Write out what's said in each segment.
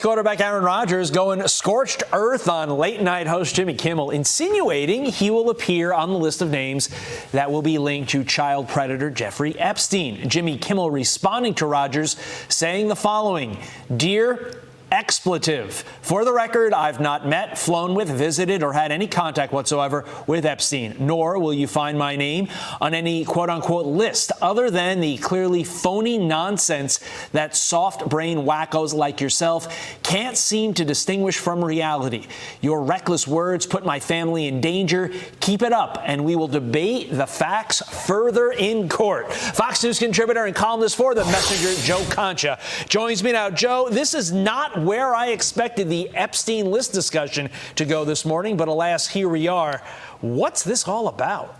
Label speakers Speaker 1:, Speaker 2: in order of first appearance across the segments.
Speaker 1: Quarterback Aaron Rodgers going scorched earth on late-night host Jimmy Kimmel, insinuating he will appear on the list of names that will be linked to child predator Jeffrey Epstein. Jimmy Kimmel responding to Rodgers, saying the following: "Dear expletive. For the record, I've not met, flown with, visited, or had any contact whatsoever with Epstein, nor will you find my name on any quote-unquote list other than the clearly phony nonsense that soft-brain wackos like yourself can't seem to distinguish from reality. Your reckless words put my family in danger. Keep it up, and we will debate the facts further in court." Fox News contributor and columnist for The Messenger, Joe Concha, joins me now. Joe, this is not where I expected the Epstein list discussion to go this morning, but alas, here we are. What's this all about?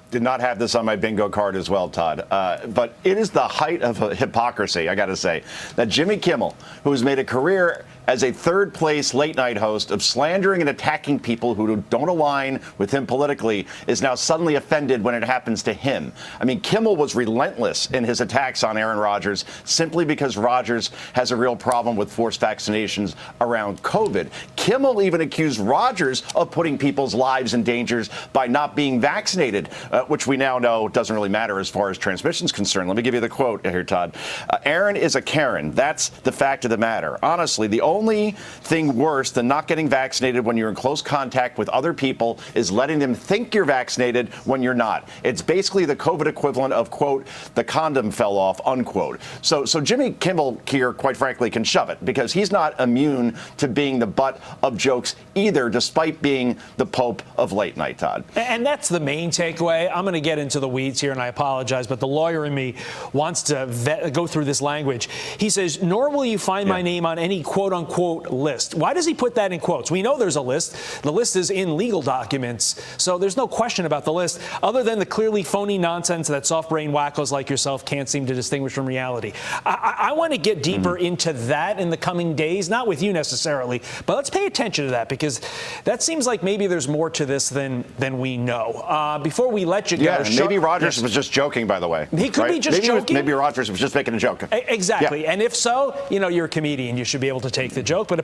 Speaker 2: Did not have this on my bingo card as well, Todd. But it is the height of hypocrisy, I got to say, that Jimmy Kimmel, who has made a career as a third-place late-night host of slandering and attacking people who don't align with him politically, is now suddenly offended when it happens to him. I mean, Kimmel was relentless in his attacks on Aaron Rodgers simply because Rodgers has a real problem with forced vaccinations around COVID. Kimmel even accused Rodgers of putting people's lives in danger by not being vaccinated, which we now know doesn't really matter as far as transmission is concerned. Let me give you the quote here, Todd. "Aaron is a Karen. That's the fact of the matter. Honestly, the only thing worse than not getting vaccinated when you're in close contact with other people is letting them think you're vaccinated when you're not. It's basically the COVID equivalent of, quote, the condom fell off, unquote." So Jimmy Kimmel here, quite frankly, can shove it because he's not immune to being the butt of jokes either, despite being the Pope of late night, Todd.
Speaker 1: And that's the main takeaway. I'm going to get into the weeds here, and I apologize, but the lawyer in me wants to go through this language. He says, "Nor will you find my name on any quote-unquote list." Why does he put that in quotes? We know there's a list. The list is in legal documents, so there's no question about the list, other than the clearly phony nonsense that soft-brain wackos like yourself can't seem to distinguish from reality. I want to get deeper into that in the coming days, not with you necessarily, but let's pay attention to that because that seems like maybe there's more to this than we know. Before we let you go.
Speaker 2: Yeah, maybe Rodgers was just joking, by the way.
Speaker 1: He could be just joking.
Speaker 2: Maybe Rodgers was just making a joke.
Speaker 1: Exactly. Yeah. And if so, you're a comedian. You should be able to take the joke. But